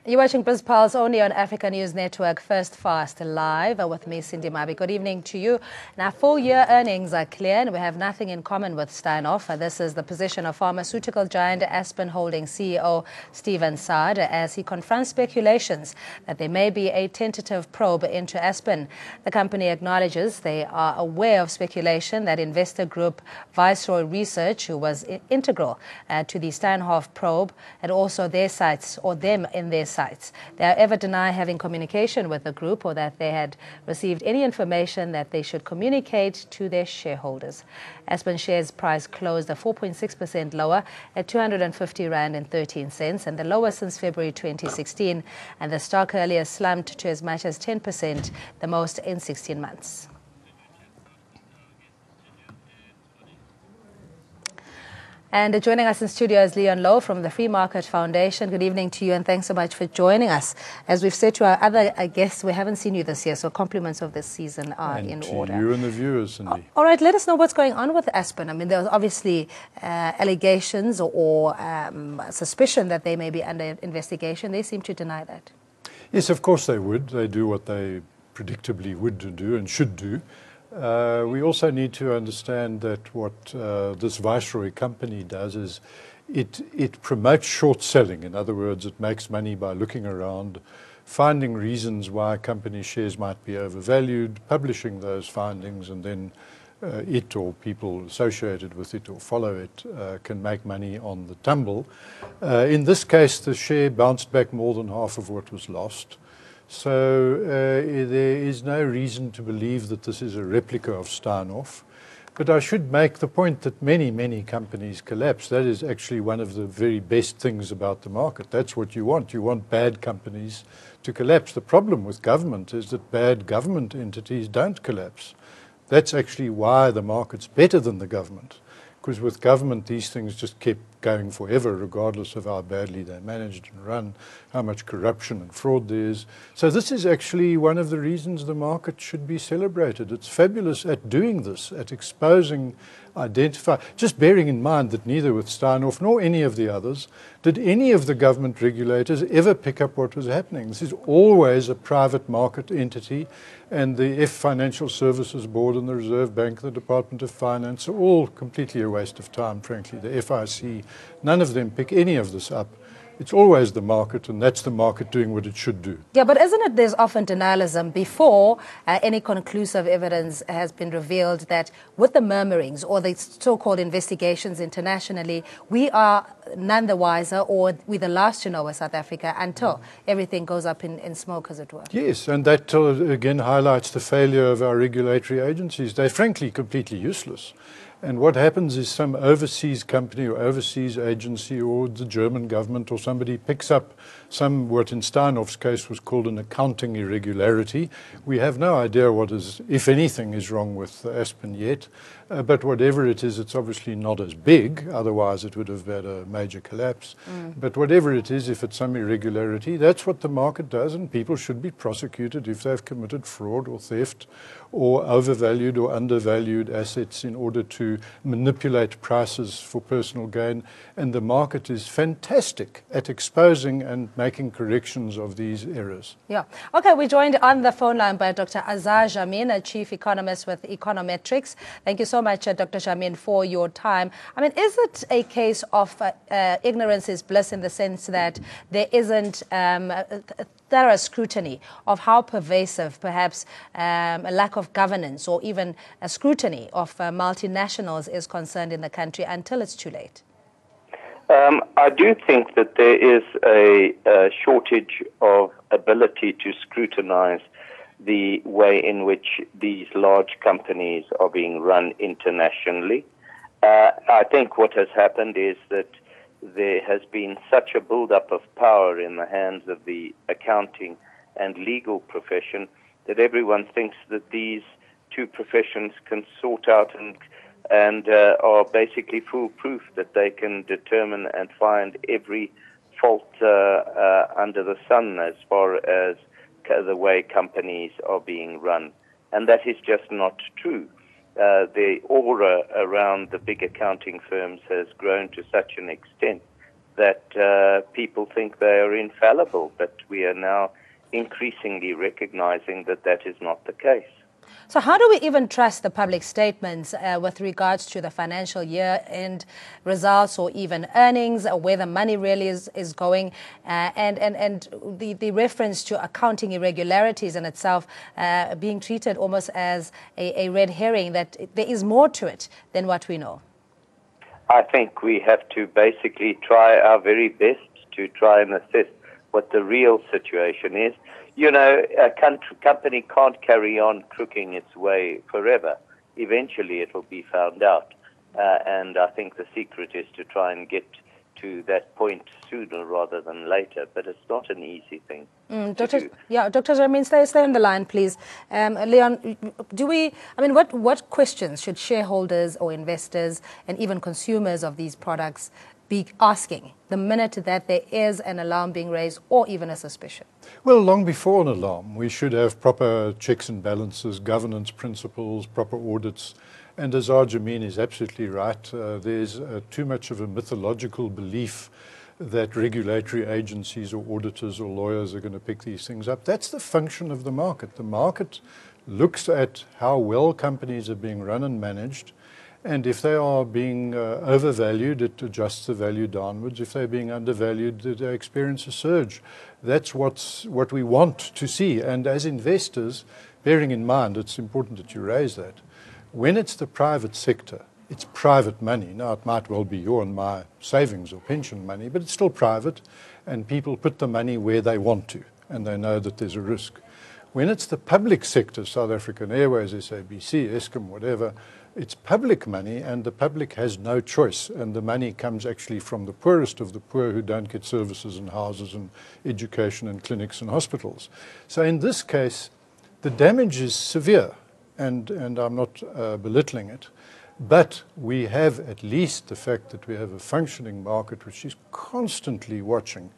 You're watching BizPulse only on Africa News Network, First Fast Live with me, Cindy Mabi. Good evening to you. Now, full-year earnings are clear and we have nothing in common with Steinhoff. This is the position of pharmaceutical giant Aspen Holdings CEO Stephen Saad as he confronts speculations that there may be a tentative probe into Aspen. The company acknowledges they are aware of speculation that investor group Viceroy Research, who was integral to the Steinhoff probe, and also their sites or them in their sites. They however deny having communication with the group or that they had received any information that they should communicate to their shareholders. Aspen shares price closed 4.6% lower at 250 Rand and 13 cents, and the lowest since February 2016. And the stock earlier slumped to as much as 10%, the most in 16 months. And joining us in studio is Leon Lowe from the Free Market Foundation. Good evening to you and thanks so much for joining us. As we've said to our other guests, we haven't seen you this year, so compliments of this season are in order. And to you and the viewers, Cindy. All right, let us know what's going on with Aspen. I mean, there's obviously allegations or suspicion that they may be under investigation. They seem to deny that. Yes, of course they would. They do what they predictably would do and should do. We also need to understand that what this Viceroy company does is it promotes short selling. In other words, it makes money by looking around, finding reasons why company shares might be overvalued, publishing those findings, and then it or people associated with it or follow it can make money on the tumble. In this case, the share bounced back more than half of what was lost. So there is no reason to believe that this is a replica of Steinhoff. But I should make the point that many, many companies collapse. That is actually one of the very best things about the market. That's what you want. You want bad companies to collapse. The problem with government is that bad government entities don't collapse. That's actually why the market's better than the government. Because with government, these things just kept going forever, regardless of how badly they're managed and run, how much corruption and fraud there is. So this is actually one of the reasons the market should be celebrated. It's fabulous at doing this, at exposing, just bearing in mind that neither with Steinhoff nor any of the others did any of the government regulators ever pick up what was happening. This is always a private market entity, and the Financial Services Board and the Reserve Bank, the Department of Finance are all completely a waste of time, frankly. The FIC, none of them pick any of this up. It's always the market, and that's the market doing what it should do. Yeah, but isn't it there's often denialism before any conclusive evidence has been revealed that with the murmurings or the so-called investigations internationally, we are none the wiser, or we're the last to know in South Africa until everything goes up in smoke, as it were. Yes, and that again highlights the failure of our regulatory agencies. They're frankly completely useless. And what happens is some overseas company or overseas agency or the German government or somebody picks up what in Steinhoff's case was called an accounting irregularity. We have no idea what is, if anything, is wrong with Aspen yet. But whatever it is, it's obviously not as big. Otherwise, it would have had a major collapse. But whatever it is, if it's some irregularity, that's what the market does, and people should be prosecuted if they've committed fraud or theft or overvalued or undervalued assets in order to manipulate prices for personal gain. And the market is fantastic at exposing and making corrections of these errors. Yeah. Okay, we're joined on the phone line by Dr. Azar Jammine, a chief economist with Econometrics. Thank you so much, Dr. Jammine, for your time. I mean, is it a case of ignorance is bliss in the sense that there isn't thorough scrutiny of how pervasive perhaps a lack of governance or even a scrutiny of multinationals is concerned in the country until it's too late? I do think that there is a shortage of ability to scrutinize the way in which these large companies are being run internationally. I think what has happened is that there has been such a build-up of power in the hands of the accounting and legal profession that everyone thinks that these two professions can sort out and are basically foolproof, that they can determine and find every fault under the sun as far as the way companies are being run. And that is just not true. The aura around the big accounting firms has grown to such an extent that people think they are infallible, but we are now increasingly recognizing that that is not the case. So how do we even trust the public statements with regards to the financial year end results or even earnings, or where the money really is going, and the reference to accounting irregularities in itself being treated almost as a red herring, that there is more to it than what we know? I think we have to basically try our very best to try and assess what the real situation is. You know, a company can't carry on crooking its way forever. Eventually it will be found out. And I think the secret is to try and get to that point sooner rather than later. But it's not an easy thing to do. Yeah, Dr. Jamin, stay on the line, please. Leon, what questions should shareholders or investors and even consumers of these products be asking the minute that there is an alarm being raised or even a suspicion? Well, long before an alarm, we should have proper checks and balances, governance principles, proper audits. And as Jamin is absolutely right, there's too much of a mythological belief that regulatory agencies or auditors or lawyers are going to pick these things up. That's the function of the market. The market looks at how well companies are being run and managed. And if they are being overvalued, it adjusts the value downwards. If they're being undervalued, they experience a surge. That's what we want to see. And as investors, bearing in mind, it's important that you raise that, when it's the private sector, it's private money. Now, it might well be your and my savings or pension money, but it's still private, and people put the money where they want to, and they know that there's a risk. When it's the public sector, South African Airways, SABC, Eskom, whatever, it's public money, and the public has no choice, and the money comes actually from the poorest of the poor who don't get services and houses and education and clinics and hospitals. So in this case, the damage is severe, and I'm not belittling it, but we have at least the fact that we have a functioning market which is constantly watching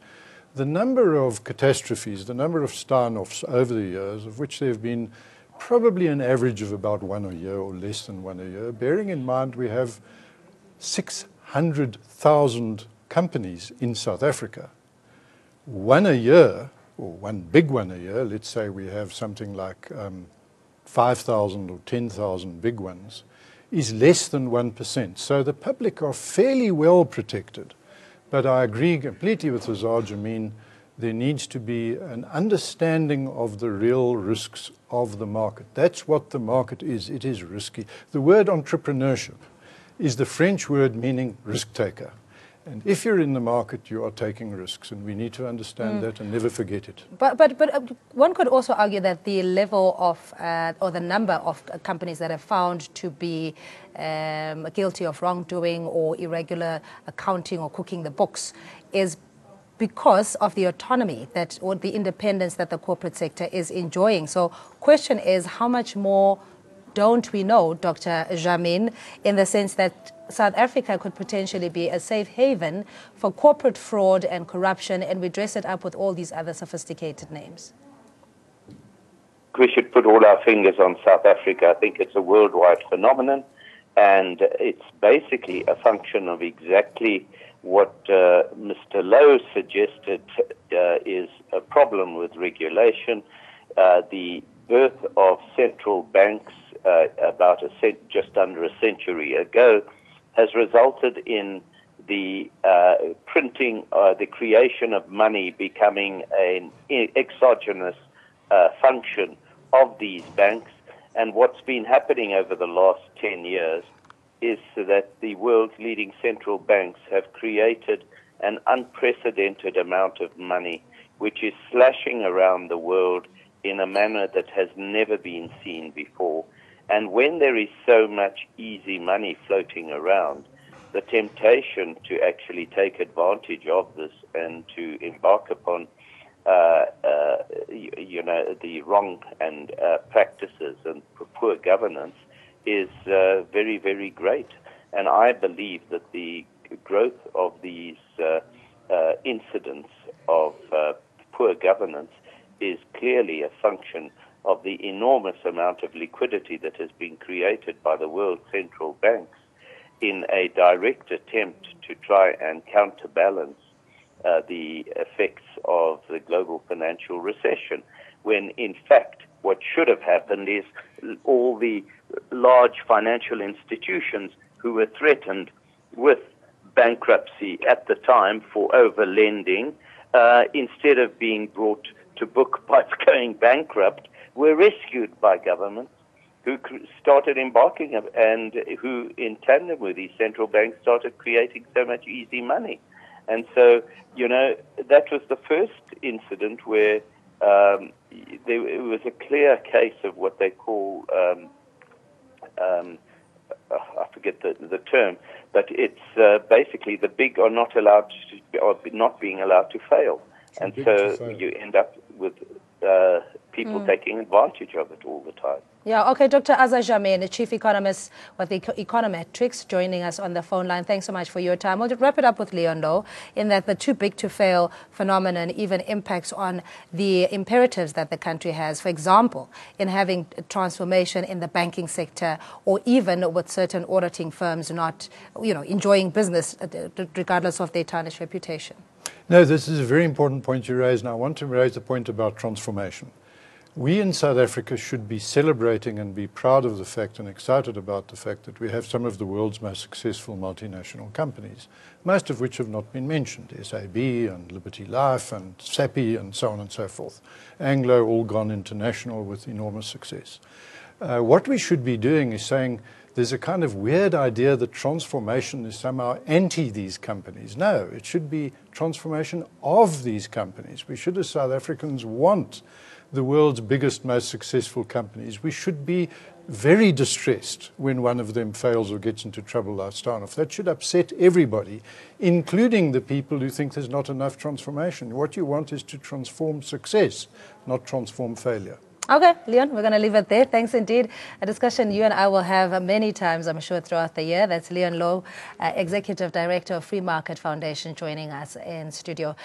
the number of catastrophes, the number of Steinoffs over the years, of which there have been probably an average of about one a year or less than one a year, bearing in mind we have 600,000 companies in South Africa. One a year, or one big one a year, let's say we have something like 5,000 or 10,000 big ones, is less than 1%. So the public are fairly well protected. But I agree completely with Azar Jamin. There needs to be an understanding of the real risks of the market. That's what the market is. It is risky. The word entrepreneurship is the French word meaning risk taker. And if you're in the market, you are taking risks, and we need to understand that and never forget it. But one could also argue that the level of, or the number of companies that are found to be guilty of wrongdoing or irregular accounting or cooking the books is because of the autonomy that, or the independence that the corporate sector is enjoying. So question is, how much more don't we know, Dr. Jamin, in the sense that South Africa could potentially be a safe haven for corporate fraud and corruption, and we dress it up with all these other sophisticated names? We should put all our fingers on South Africa. I think it's a worldwide phenomenon, and it's basically a function of exactly what Mr. Lowe suggested is a problem with regulation. The birth of central banks about just under a century ago has resulted in the printing, the creation of money becoming an exogenous function of these banks. And what's been happening over the last 10 years is that the world's leading central banks have created an unprecedented amount of money, which is slashing around the world in a manner that has never been seen before. And when there is so much easy money floating around, the temptation to actually take advantage of this and to embark upon the wrong and practices and poor governance is very, very great. And I believe that the growth of these incidents of poor governance is clearly a function of the enormous amount of liquidity that has been created by the world central banks in a direct attempt to try and counterbalance the effects of the global financial recession, when in fact what should have happened is all the large financial institutions who were threatened with bankruptcy at the time for over-lending, instead of being brought to book by going bankrupt, were rescued by governments who started embarking and who, in tandem with these central banks, started creating so much easy money. And so, that was the first incident where it was a clear case of what they call, I forget the term, but it's basically the big are not allowed are not being allowed to fail. And so you end up with people taking advantage of it all the time. Yeah, okay, Dr. Azza Jammeh, the Chief Economist with the Econometrics, joining us on the phone line. Thanks so much for your time. We'll just wrap it up with Leon, though, in that the too big to fail phenomenon even impacts on the imperatives that the country has. For example, in having transformation in the banking sector, or even with certain auditing firms not, enjoying business regardless of their tarnished reputation. No, this is a very important point you raised, and I want to raise the point about transformation. We in South Africa should be celebrating and be proud of the fact and excited about the fact that we have some of the world's most successful multinational companies, most of which have not been mentioned, SAB and Liberty Life and SAPI and so on and so forth. Anglo all gone international with enormous success. What we should be doing is saying there's a kind of weird idea that transformation is somehow anti these companies. No, it should be transformation of these companies. We should, as South Africans, want the world's biggest, most successful companies. We should be very distressed when one of them fails or gets into trouble like Steinhoff. That should upset everybody, including the people who think there's not enough transformation. What you want is to transform success, not transform failure. Okay, Leon, we're going to leave it there. Thanks indeed. A discussion you and I will have many times, I'm sure, throughout the year. That's Leon Lowe, Executive Director of Free Market Foundation, joining us in studio.